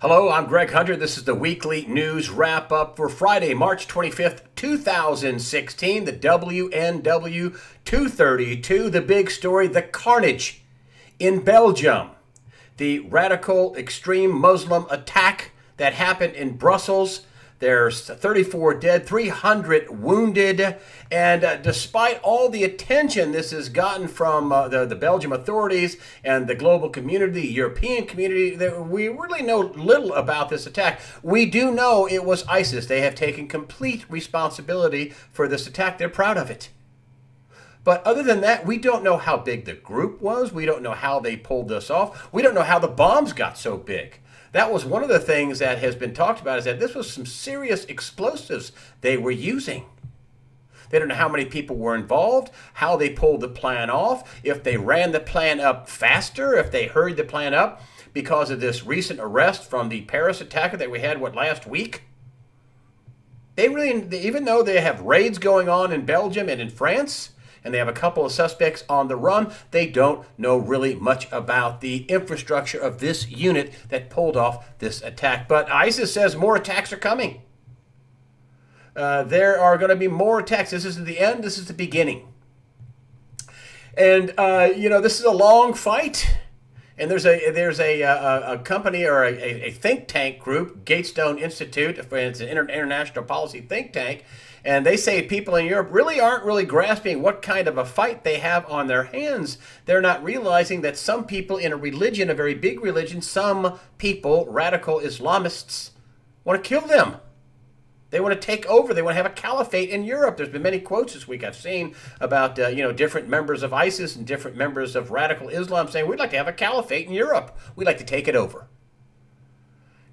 Hello, I'm Greg Hunter. This is the weekly news wrap up for Friday, March 25th, 2016. The WNW 232, the big story, the carnage in Belgium. The radical extreme Muslim attack that happened in Brussels. There's 34 dead, 300 wounded, and despite all the attention this has gotten from the Belgian authorities and the global community, the European community, we really know little about this attack. We do know it was ISIS. They have taken complete responsibility for this attack. They're proud of it. But other than that, we don't know how big the group was. We don't know how they pulled this off. We don't know how the bombs got so big. That was one of the things that has been talked about, is that this was some serious explosives they were using. They don't know how many people were involved, how they pulled the plan off, if they ran the plan up faster, if they hurried the plan up because of this recent arrest from the Paris attacker that we had, last week? They really, even though they have raids going on in Belgium and in France, and they have a couple of suspects on the run, they don't know really much about the infrastructure of this unit that pulled off this attack. But ISIS says more attacks are coming. There are going to be more attacks. This isn't the end. This is the beginning. And, this is a long fight. And there's a company or a think tank group, Gatestone Institute, it's an international policy think tank, and they say people in Europe really aren't grasping what kind of a fight they have on their hands. They're not realizing that some people in a religion, a very big religion, some people, radical Islamists, want to kill them. They want to take over. They want to have a caliphate in Europe. There's been many quotes this week I've seen about, different members of ISIS and different members of radical Islam saying, we'd like to have a caliphate in Europe. We'd like to take it over.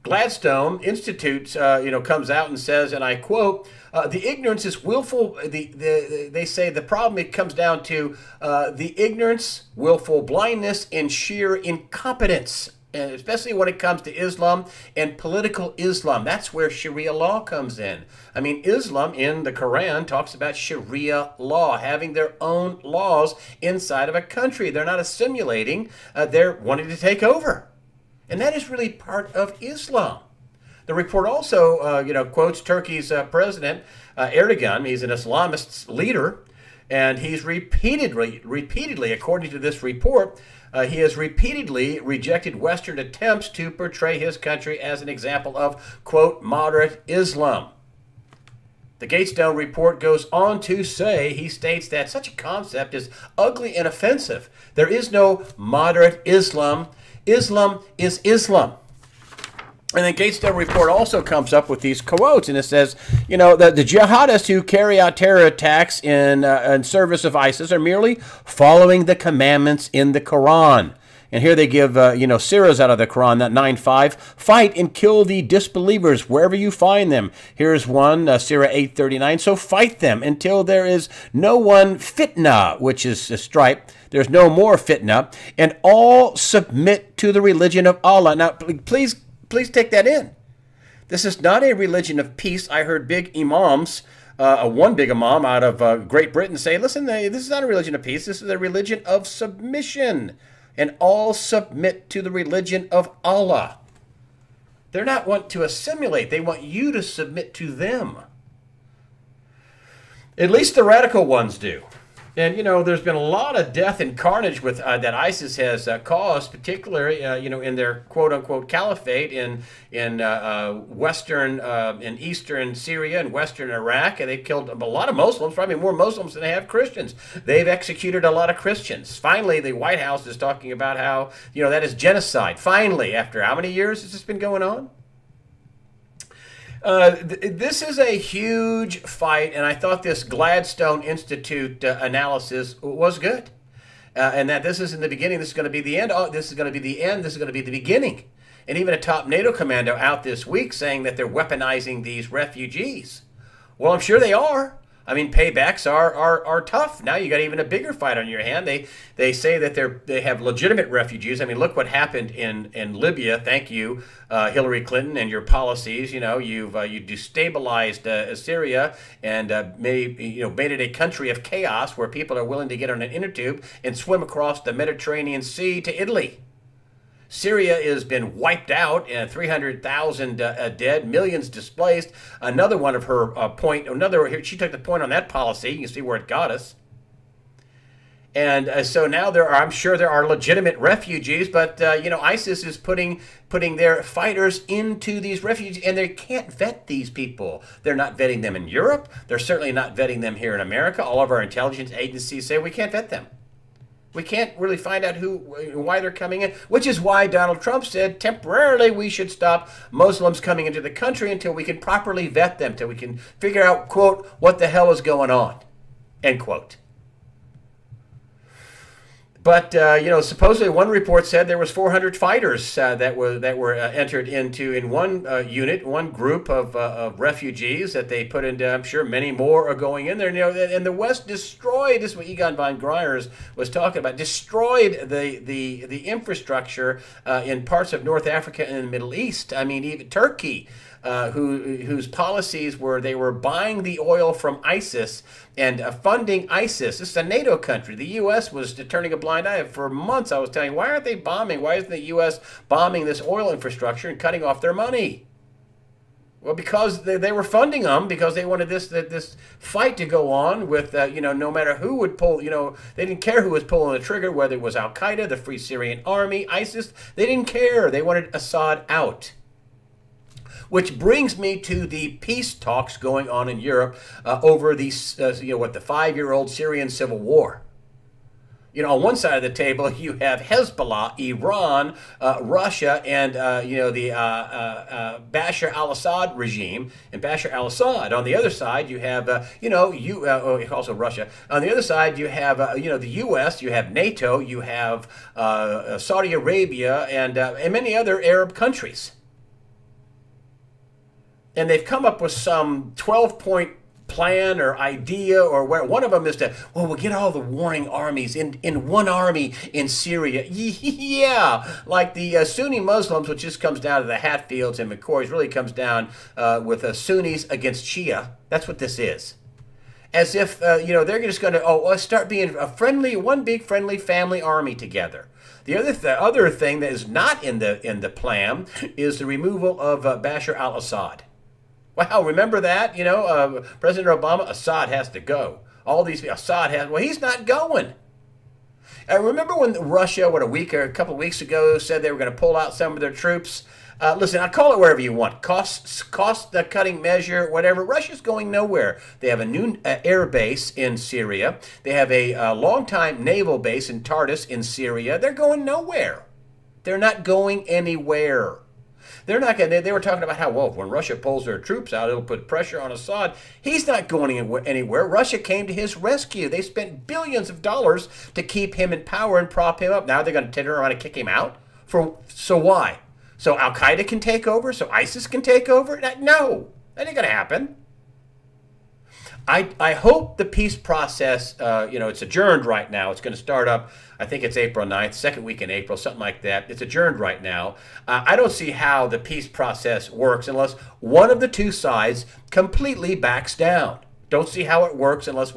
Gladstone Institute, comes out and says, and I quote, the ignorance is willful. They say the problem, it comes down to the ignorance, willful blindness, and sheer incompetence. And especially when it comes to Islam and political Islam. That's where Sharia law comes in. I mean, Islam in the Quran talks about Sharia law, having their own laws inside of a country. They're not assimilating. They're wanting to take over. And that is really part of Islam. The report also, quotes Turkey's president, Erdogan. He's an Islamist leader. And he's repeatedly, according to this report, he has repeatedly rejected Western attempts to portray his country as an example of, quote, moderate Islam. The Gatestone report goes on to say, he states that such a concept is ugly and offensive. There is no moderate Islam. Islam is Islam. And then Gatestone report also comes up with these quotes, and it says, the jihadists who carry out terror attacks in service of ISIS are merely following the commandments in the Quran. And here they give, surahs out of the Quran, that 9:5, fight and kill the disbelievers wherever you find them. Here's one, Surah 8:39, so fight them until there is no one fitna, which is a stripe. There's no more fitna, and all submit to the religion of Allah. Now, please take that in. This is not a religion of peace. I heard big imams, one big imam out of Great Britain say, listen, this is not a religion of peace. This is a religion of submission. And all submit to the religion of Allah. They're not want to assimilate. They want you to submit to them. At least the radical ones do. And, there's been a lot of death and carnage with that ISIS has caused, particularly, in their quote-unquote caliphate in western and eastern Syria and western Iraq. And they've killed a lot of Muslims, probably more Muslims than they have Christians. They've executed a lot of Christians. Finally, the White House is talking about how, that is genocide. Finally, after how many years has this been going on? This is a huge fight, and I thought this Gladstone Institute analysis was good. And that this isn't the beginning, this is going to be the end. Oh, this is going to be the end, this is going to be the beginning. And even a top NATO commando out this week saying that they're weaponizing these refugees. Well, I'm sure they are. I mean, paybacks are tough. Now you got even a bigger fight on your hand. They say that they have legitimate refugees. I mean, look what happened in Libya. Thank you, Hillary Clinton, and your policies. You destabilized Syria and made it a country of chaos where people are willing to get on an inner tube and swim across the Mediterranean Sea to Italy. Syria has been wiped out, 300,000 dead, millions displaced. Another one of her she took the point on that policy. You can see where it got us. And so now I'm sure there are legitimate refugees, but ISIS is putting their fighters into these refugees, and they can't vet these people. They're not vetting them in Europe. They're certainly not vetting them here in America. All of our intelligence agencies say we can't vet them. We can't really find out why they're coming in, which is why Donald Trump said temporarily we should stop Muslims coming into the country until we can properly vet them, until we can figure out, quote, what the hell is going on, end quote. But supposedly one report said there was 400 fighters that were entered in one unit, one group of refugees that they put into. I'm sure many more are going in there. And the West destroyed. This is what Egon von Greyer's was talking about. Destroyed the infrastructure in parts of North Africa and the Middle East. I mean, even Turkey. Whose policies were they were buying the oil from ISIS and funding ISIS. This is a NATO country. The U.S. was turning a blind eye. For months I was telling, why aren't they bombing? Why isn't the U.S. bombing this oil infrastructure and cutting off their money? Well, because they were funding them, because they wanted this fight to go on with, no matter who would pull, they didn't care who was pulling the trigger, whether it was Al-Qaeda, the Free Syrian Army, ISIS. They didn't care. They wanted Assad out. Which brings me to the peace talks going on in Europe over the 5-year-old Syrian civil war. On one side of the table you have Hezbollah, Iran, Russia, and the Bashar al-Assad regime, and Bashar al-Assad. On the other side you have also Russia. On the other side you have the U.S., you have NATO, you have Saudi Arabia, and many other Arab countries. And they've come up with some 12-point plan or idea, or where one of them is we'll get all the warring armies in one army in Syria. Yeah, like the Sunni Muslims, which just comes down to the Hatfields and McCoys, really comes down with Sunnis against Shia. That's what this is. As if, they're just going to, start being one big friendly family army together. The other thing that is not in the plan is the removal of Bashar al-Assad. Wow, remember that? President Obama, Assad has to go. All these, he's not going. I remember when Russia, a couple of weeks ago, said they were going to pull out some of their troops. Listen, I'll call it wherever you want. Cost-cutting measure, whatever. Russia's going nowhere. They have a new air base in Syria. They have a long-time naval base in Tartus in Syria. They're going nowhere. They're not going anywhere. They're not going. They were talking about how, when Russia pulls their troops out, it'll put pressure on Assad. He's not going anywhere. Russia came to his rescue. They spent billions of dollars to keep him in power and prop him up. Now they're going to turn around and kick him out? So why? So Al-Qaeda can take over? So ISIS can take over? No, that ain't going to happen. I hope the peace process, it's adjourned right now. It's going to start up, I think it's April 9th, second week in April, something like that. It's adjourned right now. I don't see how the peace process works unless one of the two sides completely backs down. Don't see how it works unless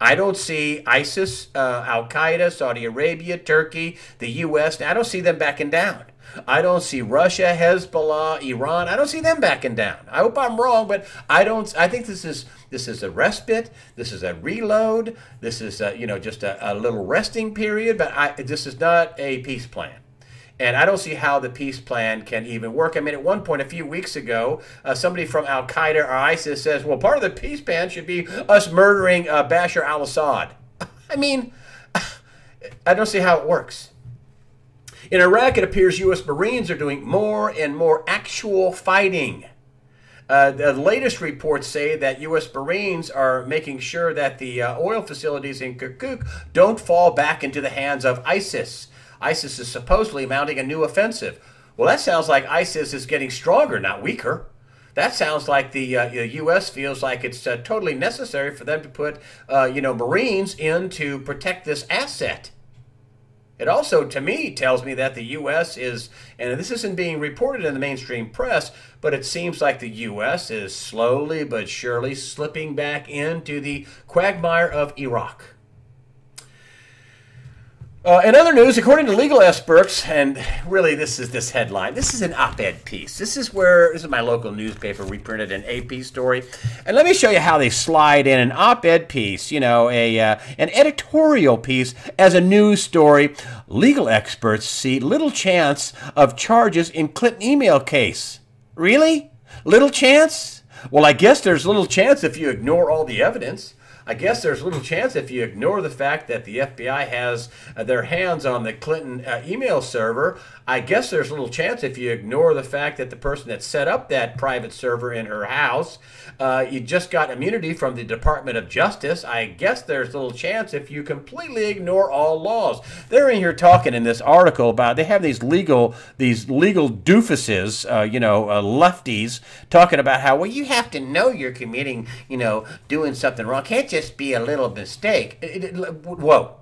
I don't see ISIS, Al-Qaeda, Saudi Arabia, Turkey, the U.S. I don't see them backing down. I don't see Russia, Hezbollah, Iran. I don't see them backing down. I hope I'm wrong, but I think this is a respite. This is a reload. This is just a little resting period. But this is not a peace plan. And I don't see how the peace plan can even work. I mean, at one point, a few weeks ago, somebody from Al-Qaeda or ISIS says, well, part of the peace plan should be us murdering Bashar al-Assad. I mean, I don't see how it works. In Iraq, it appears U.S. Marines are doing more and more actual fighting. The latest reports say that U.S. Marines are making sure that the oil facilities in Kirkuk don't fall back into the hands of ISIS. ISIS is supposedly mounting a new offensive. Well, that sounds like ISIS is getting stronger, not weaker. That sounds like the U.S. feels like it's totally necessary for them to put, Marines in to protect this asset. It also, to me, tells me that the U.S. is, and this isn't being reported in the mainstream press, but it seems like the U.S. is slowly but surely slipping back into the quagmire of Iraq. In other news, according to legal experts, and really this is this headline, this is an op-ed piece. This is my local newspaper reprinted an AP story. And let me show you how they slide in an op-ed piece, an editorial piece as a news story. Legal experts see little chance of charges in Clinton email case. Really? Little chance? Well, I guess there's little chance if you ignore all the evidence. I guess there's little chance if you ignore the fact that the FBI has their hands on the Clinton email server. I guess there's little chance if you ignore the fact that the person that set up that private server in her house, you just got immunity from the Department of Justice. I guess there's little chance if you completely ignore all laws. They're in here talking in this article about they have these legal doofuses, lefties, talking about how, well, you have to know you're committing, doing something wrong. Can't just be a little mistake. Whoa.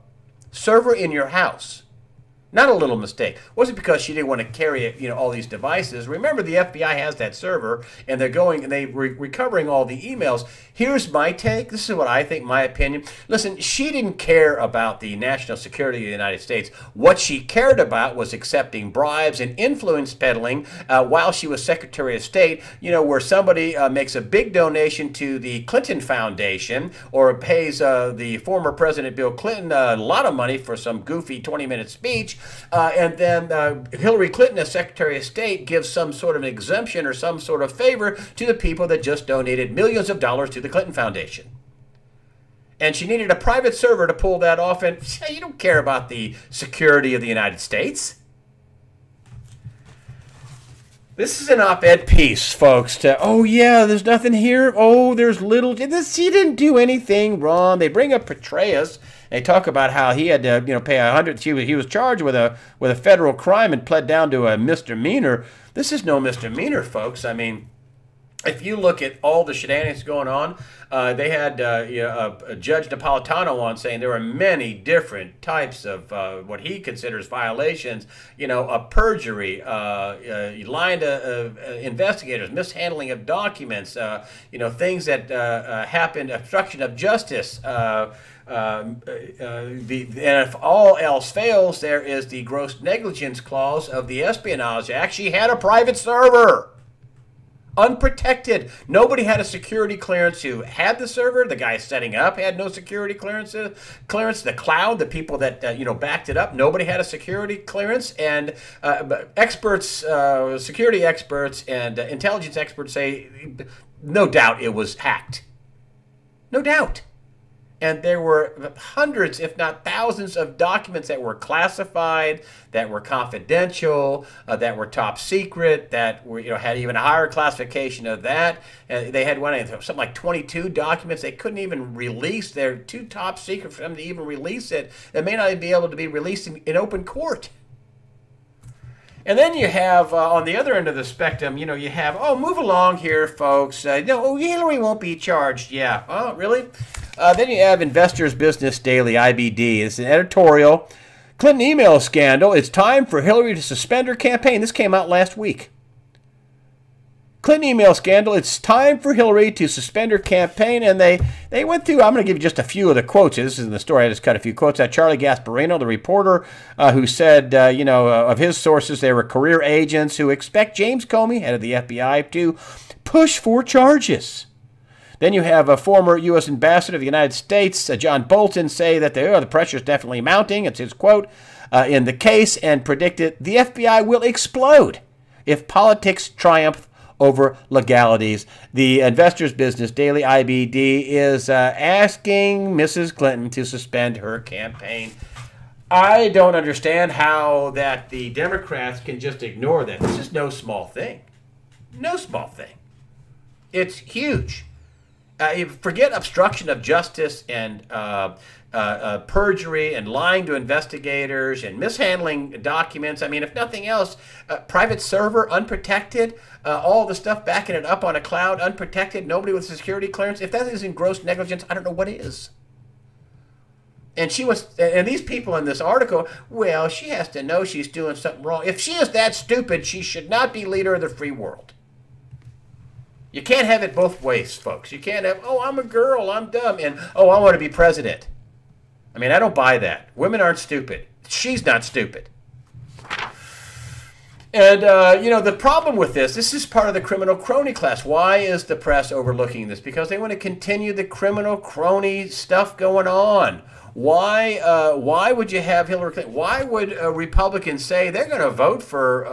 Server in your house. Not a little mistake. Wasn't because she didn't want to carry all these devices. Remember, the FBI has that server, and they're going and recovering all the emails. Here's my take. This is what I think, my opinion. Listen, she didn't care about the national security of the United States. What she cared about was accepting bribes and influence peddling while she was Secretary of State, where somebody makes a big donation to the Clinton Foundation or pays the former President Bill Clinton a lot of money for some goofy 20-minute speech. And then Hillary Clinton, as Secretary of State, gives some sort of an exemption or some sort of favor to the people that just donated millions of dollars to the Clinton Foundation. And she needed a private server to pull that off, and you don't care about the security of the United States. This is an op-ed piece, folks. Oh, yeah, there's nothing here. Oh, there's little. He didn't do anything wrong. They bring up Petraeus. They talk about how he had to, pay $100. He was charged with a federal crime and pled down to a misdemeanor. This is no misdemeanor, folks. I mean, if you look at all the shenanigans going on, they had Judge Napolitano on saying there were many different types of what he considers violations, of perjury, lying to investigators, mishandling of documents, things that happened, obstruction of justice. And if all else fails, there is the gross negligence clause of the Espionage Act. She had a private server. Unprotected. Nobody had a security clearance who had the server. The guy setting up had no security clearance. The cloud, the people that backed it up, nobody had a security clearance. And experts, security experts, and intelligence experts say, no doubt it was hacked. No doubt. And there were hundreds, if not thousands, of documents that were classified, that were confidential, that were top secret, that were had even a higher classification of that. And they had something like 22 documents they couldn't even release. They're too top secret for them to even release it. They may not even be able to be released in open court. And then you have, on the other end of the spectrum, you have, oh, move along here, folks. No, Hillary won't be charged. Yeah. Oh, really? Then you have Investors Business Daily, IBD. It's an editorial. Clinton email scandal. It's time for Hillary to suspend her campaign. This came out last week. Clinton email scandal. It's time for Hillary to suspend her campaign. And they went through, I'm going to give you just a few of the quotes. This is in the story. I just cut a few quotes out. Charlie Gasparino, the reporter, who said, of his sources, they were career agents who expect James Comey, head of the FBI, to push for charges. Then you have a former U.S. ambassador of the United States, John Bolton, say that the pressure is definitely mounting. It's his quote in the case, and predicted the FBI will explode if politics triumph over legalities. The Investors Business Daily, IBD, is asking Mrs. Clinton to suspend her campaign. I don't understand how that the Democrats can just ignore that. This is no small thing. No small thing. It's huge. Forget obstruction of justice and perjury and lying to investigators and mishandling documents. I mean, if nothing else, private server, unprotected, all the stuff backing it up on a cloud, unprotected, nobody with security clearance. If that isn't gross negligence, I don't know what is. And these people in this article, well, she has to know she's doing something wrong. If she is that stupid, she should not be leader of the free world. You can't have it both ways, folks. You can't have, oh, I'm a girl, I'm dumb, and, oh, I want to be president. I mean, I don't buy that. Women aren't stupid. she's not stupid. And, the problem with this is part of the criminal crony class. Why is the press overlooking this? Because they want to continue the criminal crony stuff going on. Why would you have Hillary Clinton? Why would Republicans say they're going to vote for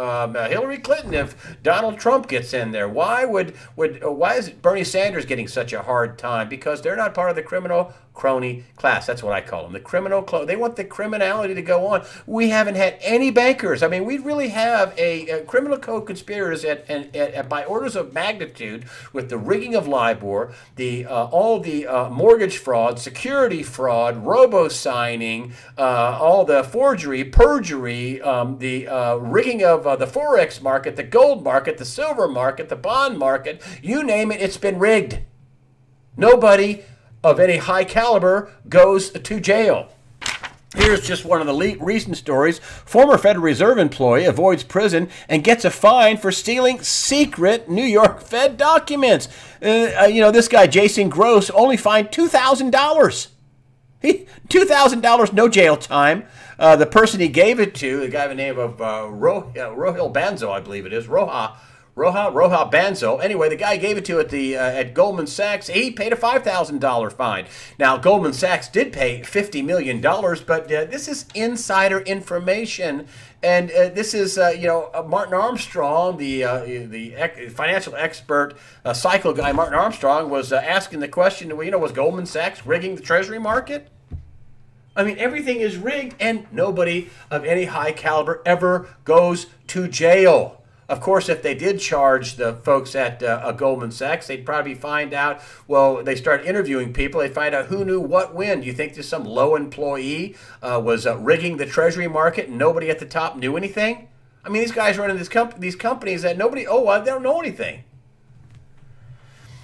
Hillary Clinton if Donald Trump gets in there? Why is Bernie Sanders getting such a hard time? Because they're not part of the criminal crony class. That's what I call them. The criminal they want the criminality to go on. We haven't had any bankers. I mean, we really have a criminal co-conspirators at by orders of magnitude with the rigging of LIBOR, all the mortgage fraud, security fraud, robo-signing, all the forgery, perjury, the rigging of the Forex market, the gold market, the silver market, the bond market, you name it, it's been rigged. Nobody of any high caliber goes to jail. Here's just one of the recent stories. Former Federal Reserve employee avoids prison and gets a fine for stealing secret New York Fed documents. This guy, Jason Gross, only fined $2,000. $2,000, no jail time. The person he gave it to, the guy by the name of Rohil Banzo, I believe it is, Roha Banzo. Anyway, the guy gave it to at Goldman Sachs. He paid a $5,000 fine. Now, Goldman Sachs did pay $50 million, but this is insider information. And this is, Martin Armstrong, the financial expert, cycle guy, Martin Armstrong, was asking the question, was Goldman Sachs rigging the Treasury market? I mean, everything is rigged, and nobody of any high caliber ever goes to jail. Of course, if they did charge the folks at Goldman Sachs, they'd probably find out, they start interviewing people, they'd find out who knew what when. Do you think there's some low employee was rigging the Treasury market and nobody at the top knew anything? I mean, these guys running these companies that they don't know anything.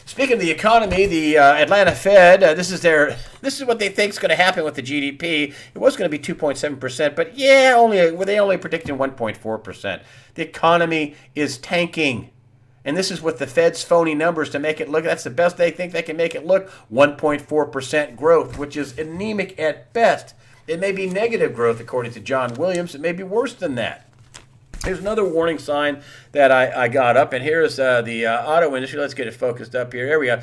Speaking of the economy, the Atlanta Fed, this is what they think is going to happen with the GDP. It was going to be 2.7%, but they only predicting 1.4%. The economy is tanking. And this is with the Fed's phony numbers to make it look, that's the best they think they can make it look, 1.4% growth, which is anemic at best. It may be negative growth, according to John Williams. It may be worse than that. Here's another warning sign that I got up, and here's the auto industry. Let's get it focused up here. Here we go.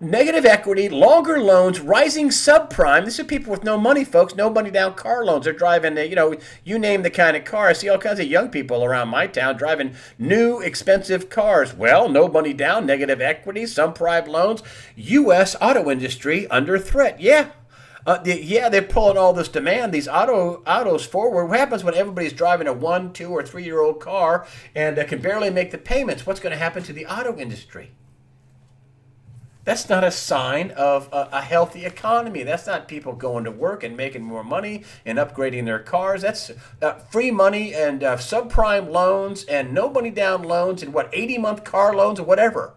Negative equity, longer loans, rising subprime. This is people with no money, folks. No money down car loans. They're driving, you name the kind of car. I see all kinds of young people around my town driving new, expensive cars. Well, no money down, negative equity, subprime loans. U.S. auto industry under threat. Yeah. They're pulling all this demand, these autos forward. What happens when everybody's driving a 1, 2, or 3-year-old car and can barely make the payments? What's going to happen to the auto industry? That's not a sign of a healthy economy. That's not people going to work and making more money and upgrading their cars. That's free money and subprime loans and no money down loans and 80-month car loans or whatever.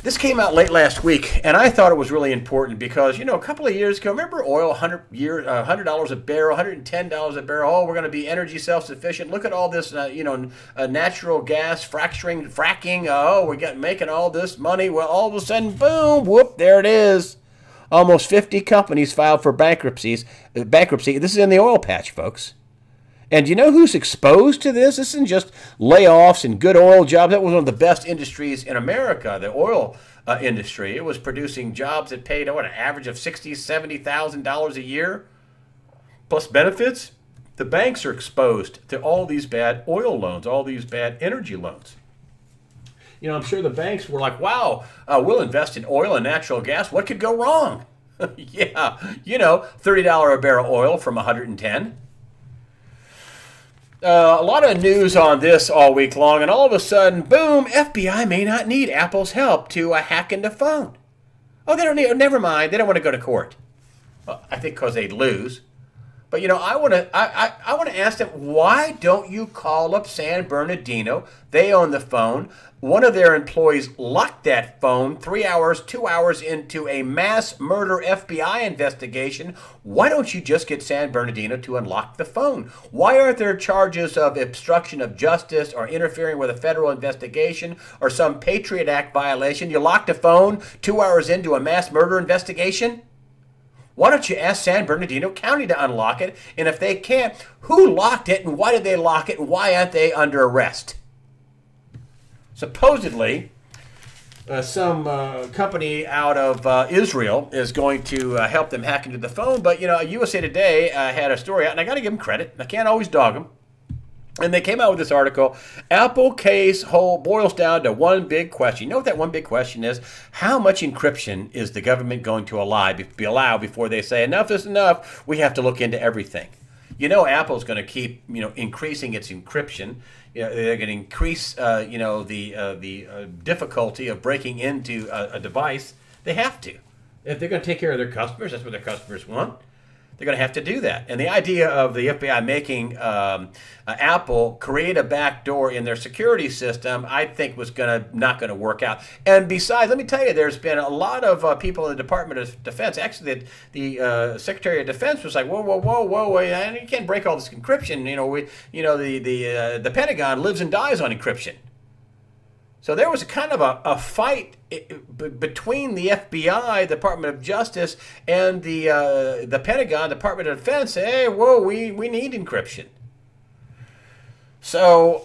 This came out late last week, and I thought it was really important because, a couple of years ago, remember oil, $100 a barrel, $110 a barrel. Oh, we're going to be energy self-sufficient. Look at all this, natural gas, fracking. Oh, we're making all this money. Well, all of a sudden, boom, whoop, there it is. Almost 50 companies filed for bankruptcy. This is in the oil patch, folks. And you know who's exposed to this? This isn't just layoffs and good oil jobs. That was one of the best industries in America, the oil industry. It was producing jobs that paid, an average of $60,000, $70,000 a year, plus benefits. The banks are exposed to all these bad oil loans, all these bad energy loans. I'm sure the banks were like, wow, we'll invest in oil and natural gas. What could go wrong? Yeah, $30 a barrel oil from $110. A lot of news on this all week long, and all of a sudden, boom, FBI may not need Apple's help to hack into phone. Oh, they don't need, never mind, they don't want to go to court. Well, I think because they'd lose. But, I want to ask them, why don't you call up San Bernardino? They own the phone. One of their employees locked that phone 3 hours, 2 hours into a mass murder FBI investigation. Why don't you just get San Bernardino to unlock the phone? Why aren't there charges of obstruction of justice or interfering with a federal investigation or some Patriot Act violation? You locked a phone 2 hours into a mass murder investigation? Why don't you ask San Bernardino County to unlock it? And if they can't, who locked it and why did they lock it and why aren't they under arrest? Supposedly, some company out of Israel is going to help them hack into the phone. But, you know, USA Today had a story out, and I got to give them credit. I can't always dog them. And they came out with this article. Apple case boils down to one big question. You know what that one big question is? How much encryption is the government going to allow before they say enough is enough? We have to look into everything. You know, Apple's going to keep, you know, increasing its encryption. You know, they're going to increase, you know, the difficulty of breaking into a device. They have to. If they're going to take care of their customers, that's what their customers want. They're going to have to do that. And the idea of the FBI making Apple create a backdoor in their security system, I think was not going to work out. And besides, let me tell you, there's been a lot of people in the Department of Defense. Actually, the Secretary of Defense was like, whoa, you can't break all this encryption. You know, the Pentagon lives and dies on encryption. So there was kind of a fight between the FBI, the Department of Justice, and the Pentagon, Department of Defense. Hey, whoa, we need encryption. So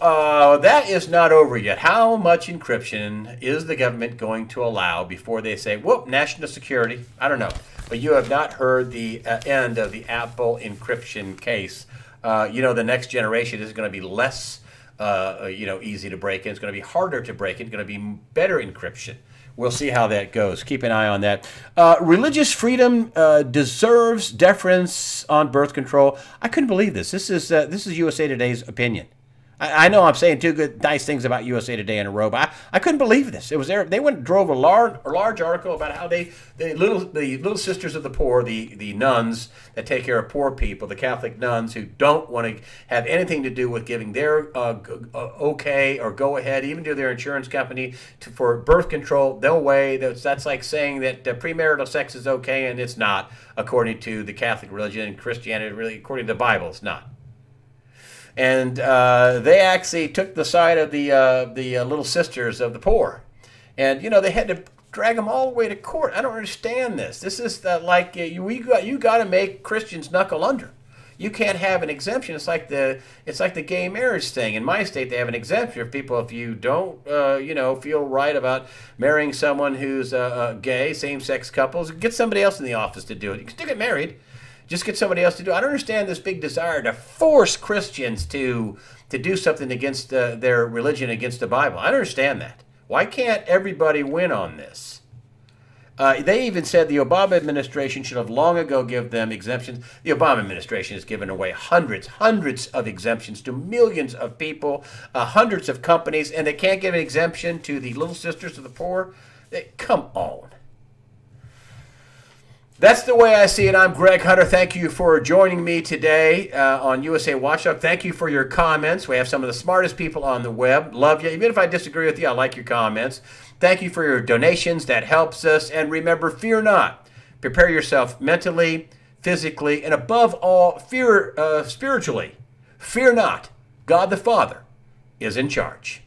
that is not over yet. How much encryption is the government going to allow before they say, whoop, national security? I don't know. But you have not heard the end of the Apple encryption case. You know, the next generation is going to be less you know, easy to break in. It's going to be harder to break in. It's going to be better encryption. We'll see how that goes. Keep an eye on that. Religious freedom deserves deference on birth control. I couldn't believe this. This is USA Today's opinion. I know I'm saying two good, nice things about USA Today in a row, but I couldn't believe this. It was there. They went and drove a large article about how the little sisters of the poor, the nuns that take care of poor people, the Catholic nuns who don't want to have anything to do with giving their okay or go ahead, even to their insurance company for birth control. No way. That's like saying that premarital sex is okay, and it's not, according to the Catholic religion and Christianity. Really, according to the Bible, it's not. And they actually took the side of the little sisters of the poor. And, you know, they had to drag them all the way to court. I don't understand this. This is like you got to make Christians knuckle under. You can't have an exemption. It's like the gay marriage thing. In my state, they have an exemption for people if you don't, you know, feel right about marrying someone who's gay, same-sex couples. Get somebody else in the office to do it. You can still get married. Just get somebody else to do it. I don't understand this big desire to force Christians to do something against their religion, against the Bible. I don't understand that. Why can't everybody win on this? They even said the Obama administration should have long ago given them exemptions. The Obama administration has given away hundreds of exemptions to millions of people, hundreds of companies, and they can't give an exemption to the little sisters of the poor? Come on. That's the way I see it. I'm Greg Hunter. Thank you for joining me today on USA Watchdog. Thank you for your comments. We have some of the smartest people on the web. Love you. Even if I disagree with you, I like your comments. Thank you for your donations. That helps us. And remember, fear not. Prepare yourself mentally, physically, and above all, spiritually. Fear not. God the Father is in charge.